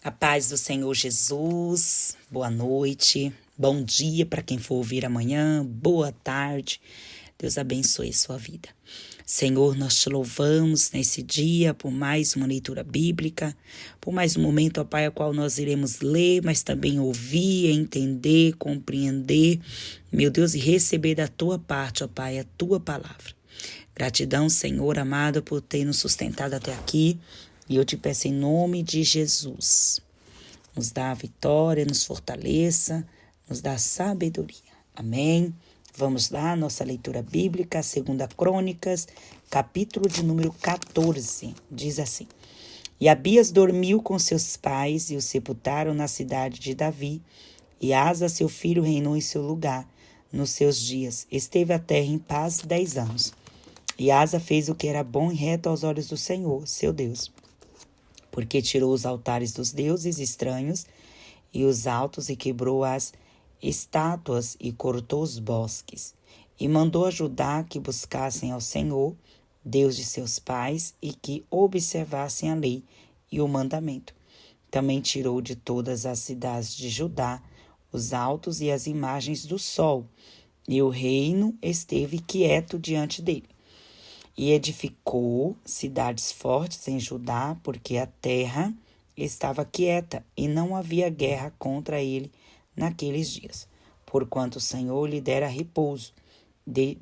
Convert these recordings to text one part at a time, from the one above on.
A paz do Senhor Jesus, boa noite, bom dia para quem for ouvir amanhã, boa tarde, Deus abençoe a sua vida. Senhor, nós te louvamos nesse dia por mais uma leitura bíblica, por mais um momento, ó Pai, ao qual nós iremos ler, mas também ouvir, entender, compreender, meu Deus, e receber da tua parte, ó Pai, a tua palavra. Gratidão, Senhor amado, por ter nos sustentado até aqui. E eu te peço em nome de Jesus, nos dá a vitória, nos fortaleça, nos dá a sabedoria. Amém? Vamos lá, nossa leitura bíblica, 2 Crônicas, capítulo de número 14, diz assim. E Abias dormiu com seus pais e o sepultaram na cidade de Davi. E Asa, seu filho, reinou em seu lugar. Nos seus dias, esteve a terra em paz 10 anos. E Asa fez o que era bom e reto aos olhos do Senhor, seu Deus, porque tirou os altares dos deuses estranhos e os altos e quebrou as estátuas e cortou os bosques. E mandou a Judá que buscassem ao Senhor, Deus de seus pais, e que observassem a lei e o mandamento. Também tirou de todas as cidades de Judá os altos e as imagens do sol, e o reino esteve quieto diante dele. E edificou cidades fortes em Judá, porque a terra estava quieta e não havia guerra contra ele naqueles dias, porquanto o Senhor lhe dera repouso.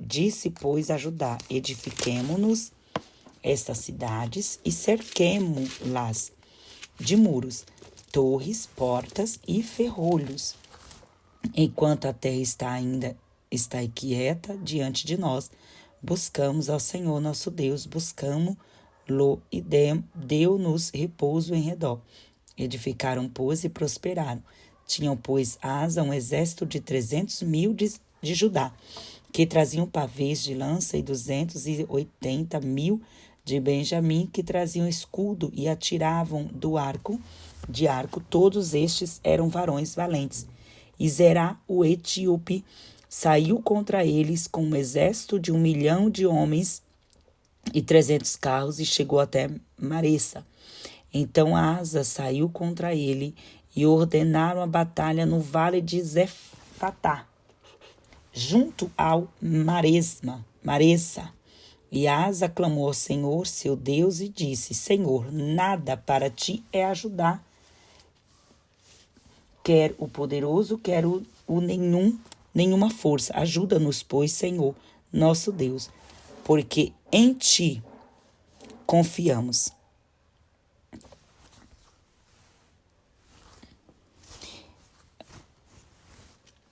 Disse, pois, a Judá: edifiquemo-nos estas cidades e cerquemo-las de muros, torres, portas e ferrolhos, enquanto a terra está quieta diante de nós. Buscamos ao Senhor nosso Deus, buscamo-lo e deu-nos repouso em redor. Edificaram, pois, e prosperaram. Tinham, pois, Asa um exército de 300.000 de Judá, que traziam pavês de lança, e 280.000 de Benjamim, que traziam escudo e atiravam de arco. Todos estes eram varões valentes. E Zerá, o etíope, saiu contra eles com um exército de 1 milhão de homens e 300 carros e chegou até Maressa. Então Asa saiu contra ele e ordenaram a batalha no vale de Zefatá, junto ao Maressa. E Asa clamou ao Senhor, seu Deus, e disse: Senhor, nada para ti é ajudar, quer o poderoso, quer o nenhuma força. Ajuda-nos, pois, Senhor, nosso Deus, porque em ti confiamos.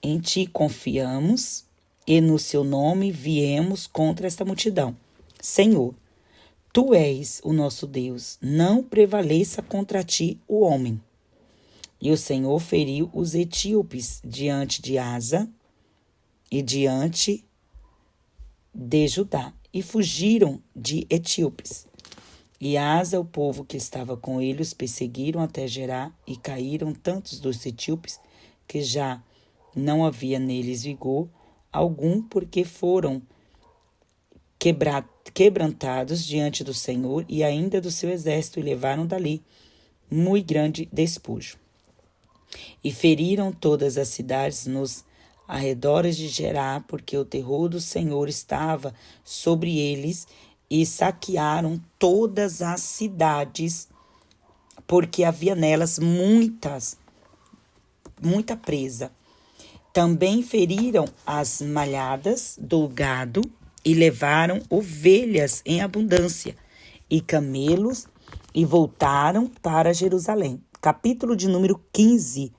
Em ti confiamos e no seu nome viemos contra esta multidão. Senhor, tu és o nosso Deus, não prevaleça contra ti o homem. E o Senhor feriu os etíopes diante de Asa e diante de Judá, e fugiram de etíopes. E Asa, o povo que estava com ele, os perseguiram até Gerá, e caíram tantos dos etíopes que já não havia neles vigor algum, porque foram quebrantados diante do Senhor e ainda do seu exército, e levaram dali muito grande despojo. E feriram todas as cidades nos arredores de Gerá, porque o terror do Senhor estava sobre eles, e saquearam todas as cidades, porque havia nelas muita presa. Também feriram as malhadas do gado e levaram ovelhas em abundância e camelos, e voltaram para Jerusalém. Capítulo de número 15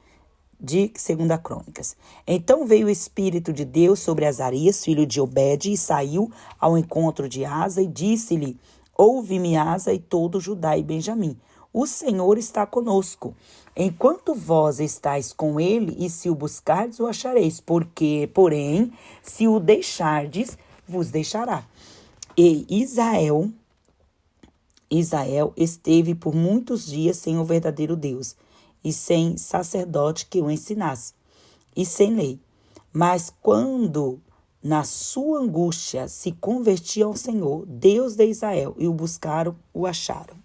de 2 Crônicas. Então veio o Espírito de Deus sobre Azarias, filho de Obed, e saiu ao encontro de Asa e disse-lhe: ouve-me, Asa, e todo Judá e Benjamim. O Senhor está conosco. Enquanto vós estáis com ele, e se o buscardes, o achareis. Porém, se o deixardes, vos deixará. E Israel esteve por muitos dias sem o verdadeiro Deus, e sem sacerdote que o ensinasse, e sem lei. Mas quando na sua angústia se convertia ao Senhor, Deus de Israel, e o buscaram, o acharam.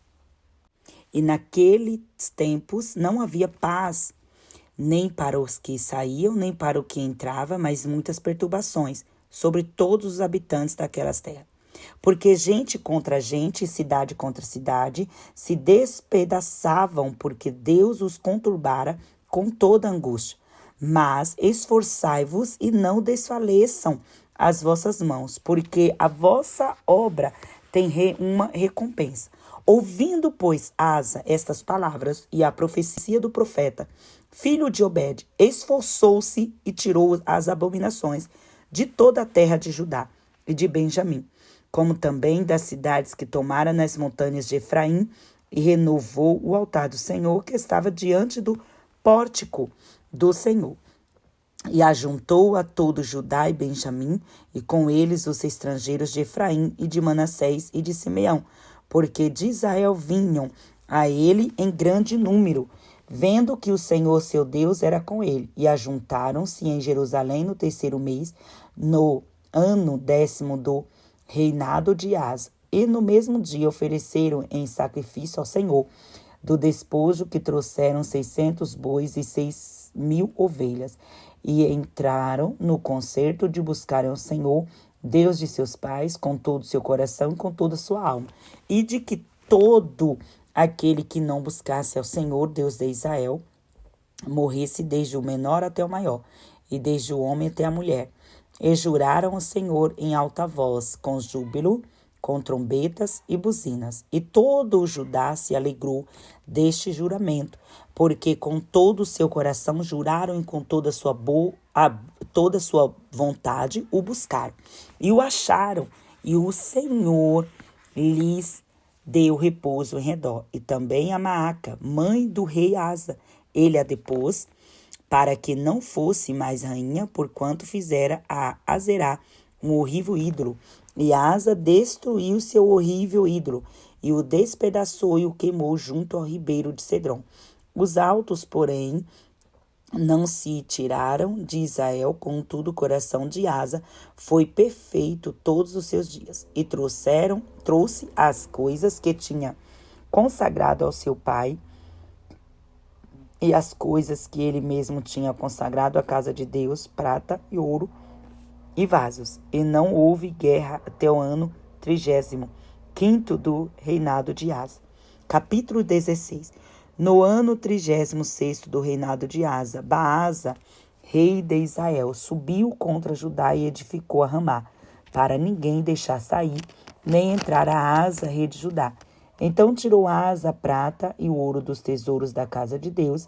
E naqueles tempos não havia paz, nem para os que saíam, nem para o que entrava, mas muitas perturbações sobre todos os habitantes daquelas terras. Porque gente contra gente, cidade contra cidade, se despedaçavam, porque Deus os conturbara com toda angústia. Mas esforçai-vos e não desfaleçam as vossas mãos, porque a vossa obra tem uma recompensa. Ouvindo, pois, Asa estas palavras e a profecia do profeta, filho de Obed, esforçou-se e tirou as abominações de toda a terra de Judá e de Benjamim, como também das cidades que tomara nas montanhas de Efraim, e renovou o altar do Senhor que estava diante do pórtico do Senhor. E ajuntou a todo Judá e Benjamim, e com eles os estrangeiros de Efraim e de Manassés e de Simeão, porque de Israel vinham a ele em grande número, vendo que o Senhor seu Deus era com ele. E ajuntaram-se em Jerusalém no 3º mês, no ano 10º do reinado de Asa. E no mesmo dia ofereceram em sacrifício ao Senhor, do despojo que trouxeram 600 bois e 6.000 ovelhas. E entraram no concerto de buscarem o Senhor, Deus de seus pais, com todo o seu coração e com toda a sua alma. E de que todo aquele que não buscasse ao Senhor, Deus de Israel, morresse desde o menor até o maior, e desde o homem até a mulher. E juraram ao Senhor em alta voz, com júbilo, com trombetas e buzinas. E todo o Judá se alegrou deste juramento, porque com todo o seu coração juraram e com toda a sua vontade o buscaram. E o acharam, e o Senhor lhes deu repouso em redor. E também a Maaca, mãe do rei Asa, ele a depôs, para que não fosse mais rainha, porquanto fizera a Azerá um horrível ídolo. E Asa destruiu seu horrível ídolo, e o despedaçou e o queimou junto ao ribeiro de Cedron. Os altos, porém, não se tiraram de Israel, contudo o coração de Asa foi perfeito todos os seus dias. E trouxe as coisas que tinha consagrado ao seu pai, e as coisas que ele mesmo tinha consagrado à casa de Deus, prata e ouro, e vasos. E não houve guerra até o ano 35º do reinado de Asa. Capítulo 16. No ano 36º do reinado de Asa, Baasa, rei de Israel, subiu contra Judá e edificou a Ramá, para ninguém deixar sair, nem entrar a Asa, rei de Judá. Então tirou Asa a prata e o ouro dos tesouros da casa de Deus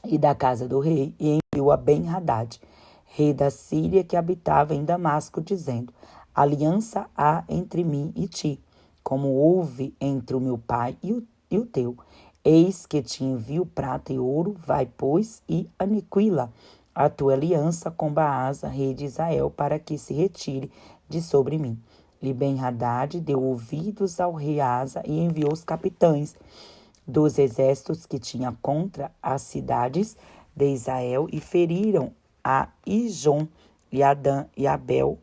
e da casa do rei, e enviou a Ben-Hadad, rei da Síria, que habitava em Damasco, dizendo: aliança há entre mim e ti, como houve entre o meu pai e o teu. Eis que te envio prata e ouro, vai, pois, e aniquila a tua aliança com Baasa, rei de Israel, para que se retire de sobre mim. E Ben-Hadad deu ouvidos ao rei Asa e enviou os capitães dos exércitos que tinha contra as cidades de Israel, e feriram a Ijon e a Dan e a Abel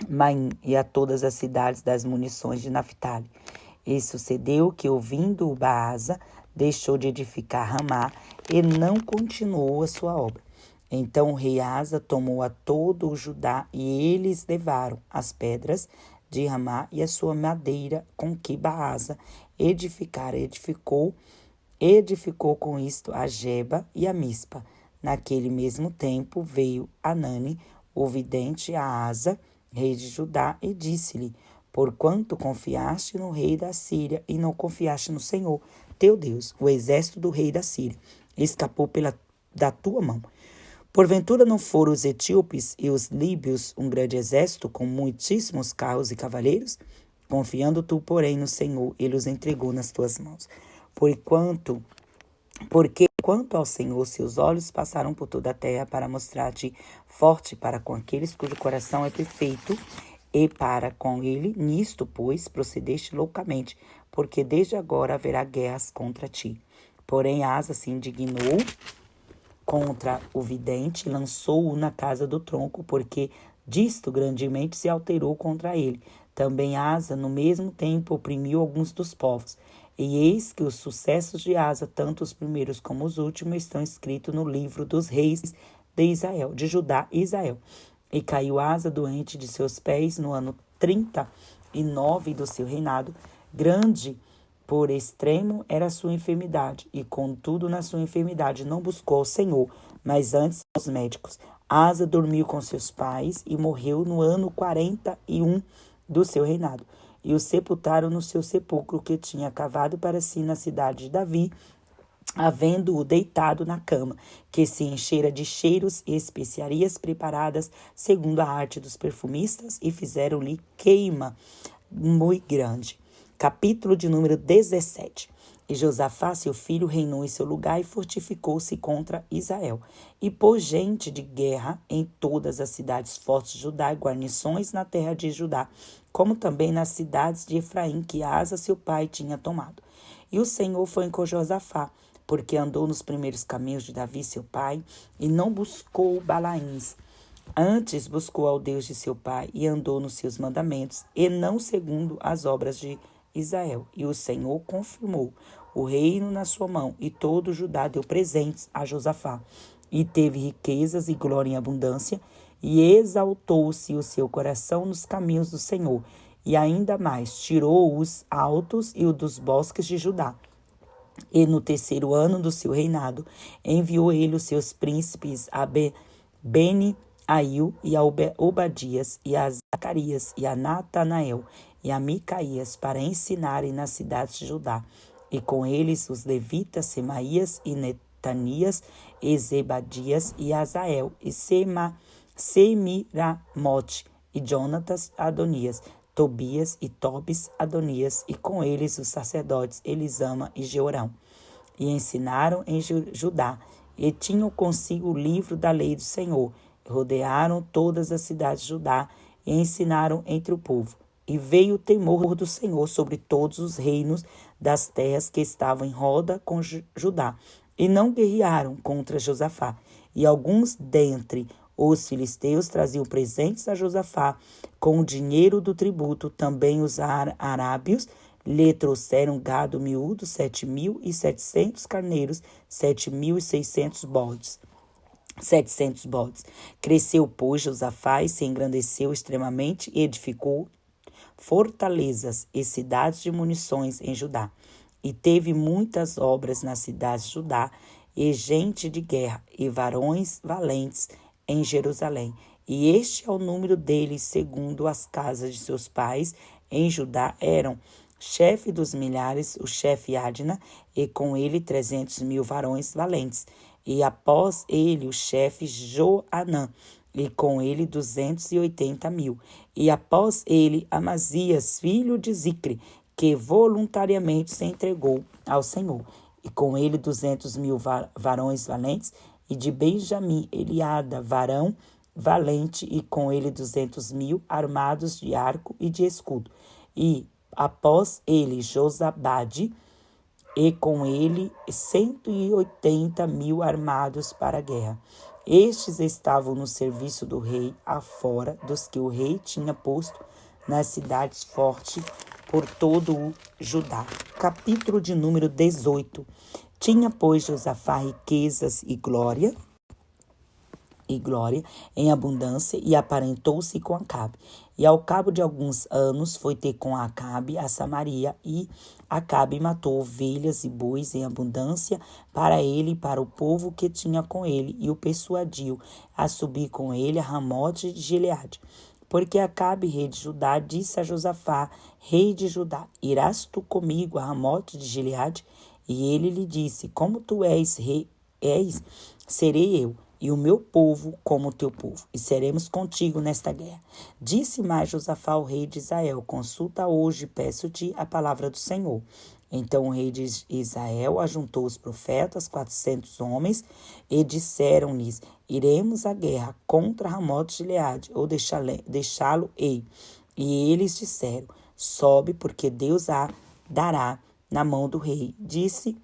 Maim e a todas as cidades das munições de Naphtali. E sucedeu que, ouvindo o Baasa, deixou de edificar Ramá e não continuou a sua obra. Então o rei Asa tomou a todo o Judá, e eles levaram as pedras de Ramá e a sua madeira com que Baasa edificara. Edificou com isto a Geba e a Mispa. Naquele mesmo tempo veio Anani, o vidente, a Asa, rei de Judá, e disse-lhe: porquanto confiaste no rei da Síria e não confiaste no Senhor, teu Deus, o exército do rei da Síria escapou da tua mão. Porventura não foram os etíopes e os líbios um grande exército com muitíssimos carros e cavaleiros? Confiando tu, porém, no Senhor, ele os entregou nas tuas mãos. Porque quanto ao Senhor, seus olhos passaram por toda a terra para mostrar-te forte para com aqueles cujo coração é perfeito, e para com ele, nisto, pois, procedeste loucamente, porque desde agora haverá guerras contra ti. Porém, Asa se indignou contra o vidente e lançou-o na casa do tronco, porque disto grandemente se alterou contra ele. Também Asa, no mesmo tempo, oprimiu alguns dos povos. E eis que os sucessos de Asa, tanto os primeiros como os últimos, estão escritos no livro dos reis de Israel, de Judá e Israel. E caiu Asa doente de seus pés no ano 39 do seu reinado. Grande por extremo era a sua enfermidade, e contudo na sua enfermidade não buscou o Senhor, mas antes os médicos. Asa dormiu com seus pais e morreu no ano 41 do seu reinado. E o sepultaram no seu sepulcro que tinha cavado para si na cidade de Davi, havendo-o deitado na cama, que se enchera de cheiros e especiarias preparadas segundo a arte dos perfumistas, e fizeram-lhe queima muito grande. Capítulo de número 17. E Josafá, seu filho, reinou em seu lugar e fortificou-se contra Israel. E pôs gente de guerra em todas as cidades fortes de Judá e guarnições na terra de Judá, como também nas cidades de Efraim, que Asa, seu pai, tinha tomado. E o Senhor foi com Josafá, porque andou nos primeiros caminhos de Davi, seu pai, e não buscou Balaíns. Antes buscou ao Deus de seu pai e andou nos seus mandamentos, e não segundo as obras de Israel. E o Senhor confirmou o reino na sua mão, e todo Judá deu presentes a Josafá. E teve riquezas e glória em abundância, e exaltou-se o seu coração nos caminhos do Senhor. E ainda mais, tirou os altos e o dos bosques de Judá. E no terceiro ano do seu reinado, enviou ele os seus príncipes a Beni-Ail e a Obadias, e a Zacarias, e a Natanael, e a Micaías, para ensinarem nas cidades de Judá. E com eles os levitas Semaías e Netanias, e Zebadias, e Azael, e Semiramote, e Jonatas, Adonias, Tobias e Tobis, Adonias, e com eles os sacerdotes Elisama e Jeorão. E ensinaram em Judá, e tinham consigo o livro da lei do Senhor. E rodearam todas as cidades de Judá, e ensinaram entre o povo. E veio o temor do Senhor sobre todos os reinos das terras que estavam em roda com Judá. E não guerrearam contra Josafá. E alguns dentre os filisteus traziam presentes a Josafá com o dinheiro do tributo. Também os arábios lhe trouxeram gado miúdo, 7.700 carneiros, 7.600 bodes. 700 bodes. Cresceu, pois, Josafá e se engrandeceu extremamente e edificou fortalezas e cidades de munições em Judá. E teve muitas obras nas cidades de Judá, e gente de guerra, e varões valentes em Jerusalém. E este é o número deles, segundo as casas de seus pais. Em Judá eram chefe dos milhares, o chefe Adna, e com ele 300.000 varões valentes. E após ele o chefe Joanã, e com ele 280.000. E após ele Amazias, filho de Zicre, que voluntariamente se entregou ao Senhor. E com ele 200.000 varões valentes. E de Benjamim, Eliada, varão valente, e com ele 200.000 armados de arco e de escudo. E após ele Josabade, e com ele 180.000 armados para a guerra. Estes estavam no serviço do rei, afora dos que o rei tinha posto nas cidades fortes por todo o Judá. Capítulo de número 18. Tinha, pois, Josafá riquezas e glória em abundância, e aparentou-se com Acabe. E ao cabo de alguns anos foi ter com Acabe a Samaria, e Acabe matou ovelhas e bois em abundância para ele e para o povo que tinha com ele, e o persuadiu a subir com ele a Ramote de Gileade. Porque Acabe, rei de Judá, disse a Josafá, rei de Judá: irás tu comigo a Ramote de Gileade? E ele lhe disse: como tu és rei, serei eu, e o meu povo como o teu povo, e seremos contigo nesta guerra. Disse mais Josafá ao rei de Israel: consulta hoje, peço-te, a palavra do Senhor. Então o rei de Israel ajuntou os profetas, 400 homens, e disseram-lhes: iremos à guerra contra Ramote de Gileade, ou deixá-lo-ei. E eles disseram: sobe, porque Deus a dará na mão do rei. Disse,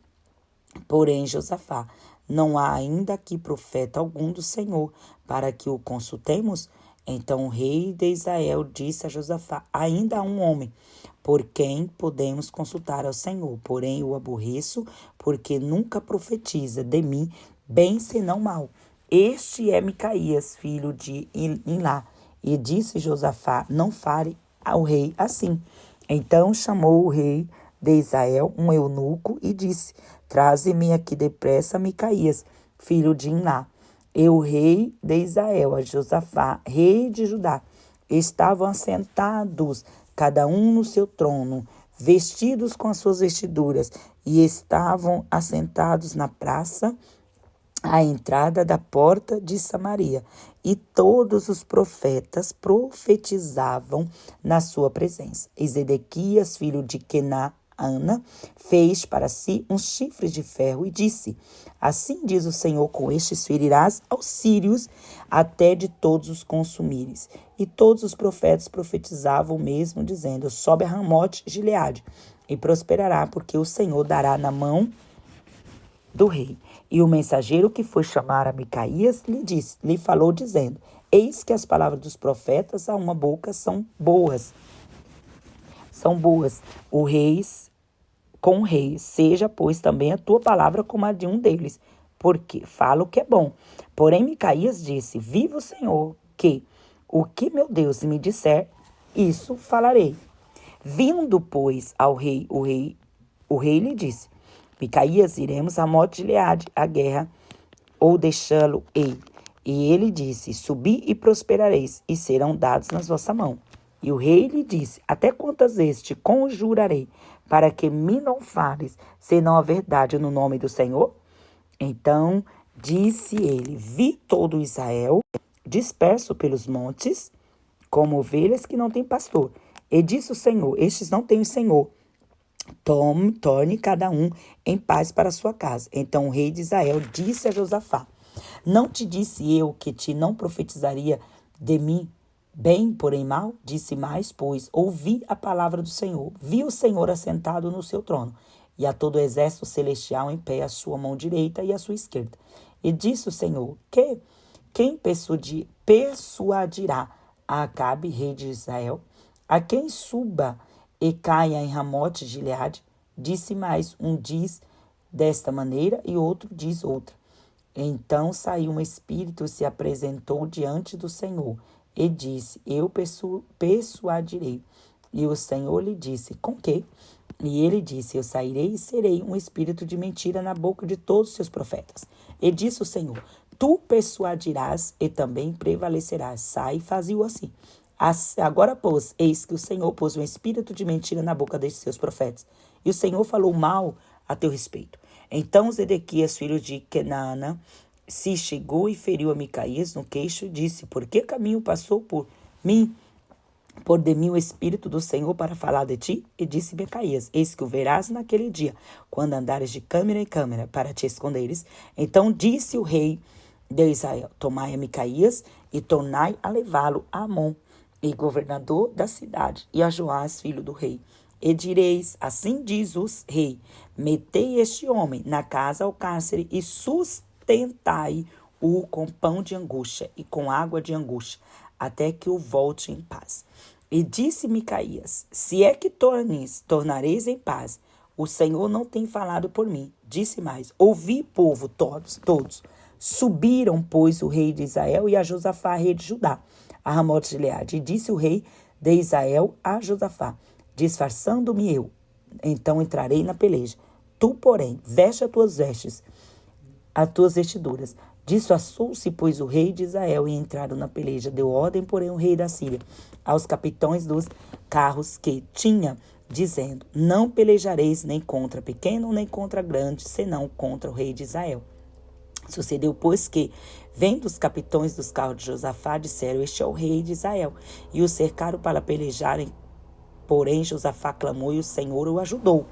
porém, Josafá: não há ainda aqui profeta algum do Senhor, para que o consultemos? Então o rei de Israel disse a Josafá: ainda há um homem por quem podemos consultar ao Senhor, porém eu aborreço, porque nunca profetiza de mim bem senão mal. Este é Micaías, filho de Imlá. E disse Josafá: não fale ao rei assim. Então chamou o rei de Israel um eunuco e disse: traze-me aqui depressa Micaías, filho de Imlá. E o rei de Israel, a Josafá, rei de Judá, estavam assentados, cada um no seu trono, vestidos com as suas vestiduras, e estavam assentados na praça, à entrada da porta de Samaria. E todos os profetas profetizavam na sua presença. E Zedequias, filho de Kenaana, fez para si um chifre de ferro e disse: assim diz o Senhor, com estes ferirás aos sírios até de todos os consumires. E todos os profetas profetizavam o mesmo, dizendo: sobe a Ramote Gileade e prosperará, porque o Senhor dará na mão do rei. E o mensageiro que foi chamar a Micaías lhe falou dizendo: eis que as palavras dos profetas a uma boca são boas. Com o rei, seja, pois, também a tua palavra como a de um deles, porque fala o que é bom. Porém, Micaías disse: viva o Senhor, que o que meu Deus me disser, isso falarei. Vindo, pois, ao rei, o rei lhe disse: Micaías, iremos a Ramote Gileade, a guerra, ou deixá-lo-ei? E ele disse: subi e prosperareis, e serão dados nas vossa mão. E o rei lhe disse: até quantas vezes te conjurarei, para que me não fales, senão a verdade no nome do Senhor? Então disse ele: vi todo Israel disperso pelos montes, como ovelhas que não têm pastor. E disse o Senhor: estes não têm o Senhor. Torne cada um em paz para a sua casa. Então o rei de Israel disse a Josafá: não te disse eu que te não profetizaria de mim bem, porém mal? Disse mais, pois ouvi a palavra do Senhor. Vi o Senhor assentado no seu trono, e a todo o exército celestial em pé, à sua mão direita e à sua esquerda. E disse o Senhor: quem persuadirá a Acabe, rei de Israel, a quem suba e caia em Ramote Gileade? Disse mais, um diz desta maneira e outro diz outra. Então saiu um espírito e se apresentou diante do Senhor e disse: eu persuadirei. E o Senhor lhe disse: com quê? E ele disse: eu sairei e serei um espírito de mentira na boca de todos os seus profetas. E disse o Senhor: tu persuadirás e também prevalecerás. Sai e faze-o assim. Agora, pois, eis que o Senhor pôs um espírito de mentira na boca destes seus profetas, e o Senhor falou mal a teu respeito. Então Zedequias, filho de Kenaana, se chegou e feriu a Micaías no queixo e disse: por que caminho passou por de mim o Espírito do Senhor para falar de ti? E disse Micaías: eis que o verás naquele dia, quando andares de câmara em câmara para te esconderes. Então disse o rei de Israel: tomai a Micaías e tornai a levá-lo a Amon, e governador da cidade, e a Joás, filho do rei. E direis: assim diz o rei: metei este homem na casa ao cárcere e sustentai-o com pão de angústia e com água de angústia, até que o volte em paz. E disse Micaías: se é que tornareis em paz, o Senhor não tem falado por mim. Disse mais: ouvi, povo, todos. Subiram, pois, o rei de Israel e a Josafá, rei de Judá, a Ramote Gileade. E disse o rei de Israel a Josafá: disfarçando-me eu, então entrarei na peleja. Tu, porém, veste as tuas vestiduras. Disfarçou-se, pois, o rei de Israel e entraram na peleja. Deu ordem, porém, o rei da Síria aos capitães dos carros que tinha, dizendo: não pelejareis nem contra pequeno, nem contra grande, senão contra o rei de Israel. Sucedeu, pois, que, vendo os capitães dos carros de Josafá, disseram: este é o rei de Israel. E o cercaram para pelejarem. Porém, Josafá clamou e o Senhor o ajudou.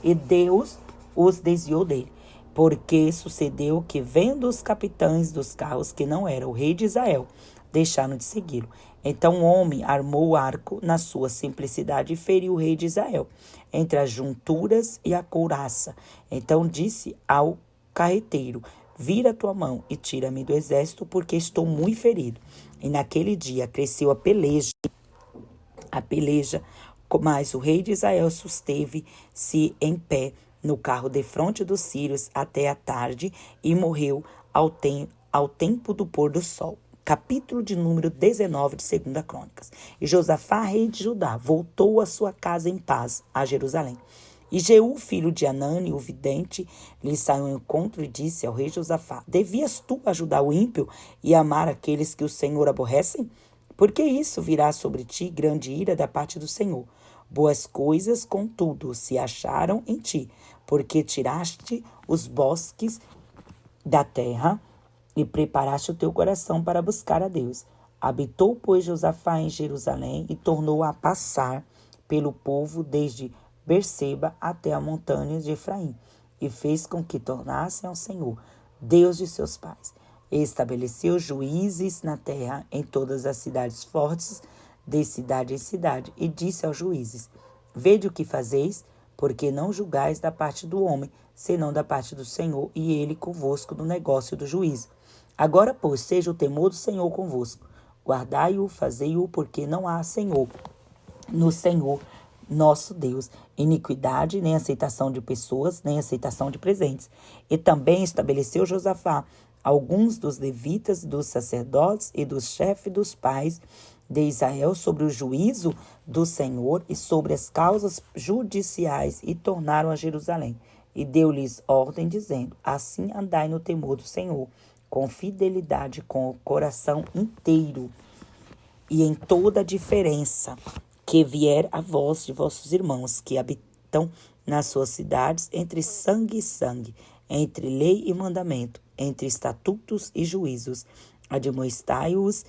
E Deus os desviou dele. Porque sucedeu que, vendo os capitães dos carros que não era o rei de Israel, deixaram de segui-lo. Então o homem armou o arco na sua simplicidade e feriu o rei de Israel, entre as junturas e a couraça. Então disse ao carreteiro: vira a tua mão e tira-me do exército, porque estou muito ferido. E naquele dia cresceu a peleja, mas o rei de Israel susteve-se em pé no carro defronte dos sírios até a tarde e morreu ao tempo do pôr do sol. Capítulo de número 19 de 2 Crônicas. E Josafá, rei de Judá, voltou à sua casa em paz, a Jerusalém. E Jeú, filho de Anani, o vidente, lhe saiu ao encontro e disse ao rei Josafá: Devias tu ajudar o ímpio e amar aqueles que o Senhor aborrecem? Porque isso virá sobre ti grande ira da parte do Senhor. Boas coisas, contudo, se acharam em ti, porque tiraste os bosques da terra e preparaste o teu coração para buscar a Deus. Habitou, pois, Josafá em Jerusalém e tornou a passar pelo povo desde Berseba até a montanha de Efraim, e fez com que tornassem ao Senhor, Deus de seus pais. E estabeleceu juízes na terra em todas as cidades fortes, de cidade em cidade, e disse aos juízes: Vede o que fazeis, porque não julgais da parte do homem, senão da parte do Senhor, e ele convosco no negócio do juízo. Agora, pois, seja o temor do Senhor convosco. Guardai-o, fazei-o, porque não há Senhor no Senhor nosso Deus, iniquidade, nem aceitação de pessoas, nem aceitação de presentes. E também estabeleceu Josafá alguns dos levitas, dos sacerdotes e dos chefes dos pais de Israel sobre o juízo do Senhor e sobre as causas judiciais, e tornaram a Jerusalém. E deu-lhes ordem, dizendo: Assim andai no temor do Senhor, com fidelidade, com o coração inteiro, e em toda a diferença que vier a vós de vossos irmãos, que habitam nas suas cidades, entre sangue e sangue, entre lei e mandamento, entre estatutos e juízos. Admoestai-os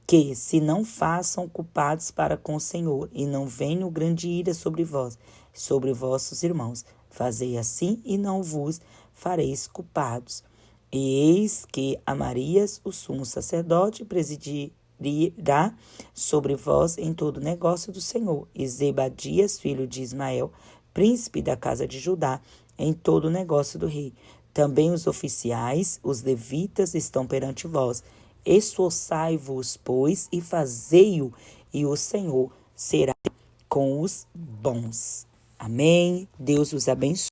que se não façam culpados para com o Senhor, e não venha grande ira sobre vós, sobre vossos irmãos. Fazei assim, e não vos fareis culpados. E eis que Amarias, o sumo sacerdote, presidirá sobre vós em todo o negócio do Senhor, e Zebadias, filho de Ismael, príncipe da casa de Judá, em todo o negócio do rei. Também os oficiais, os levitas, estão perante vós. Esforçai-vos, pois, e fazei-o, e o Senhor será com os bons. Amém. Deus os abençoe.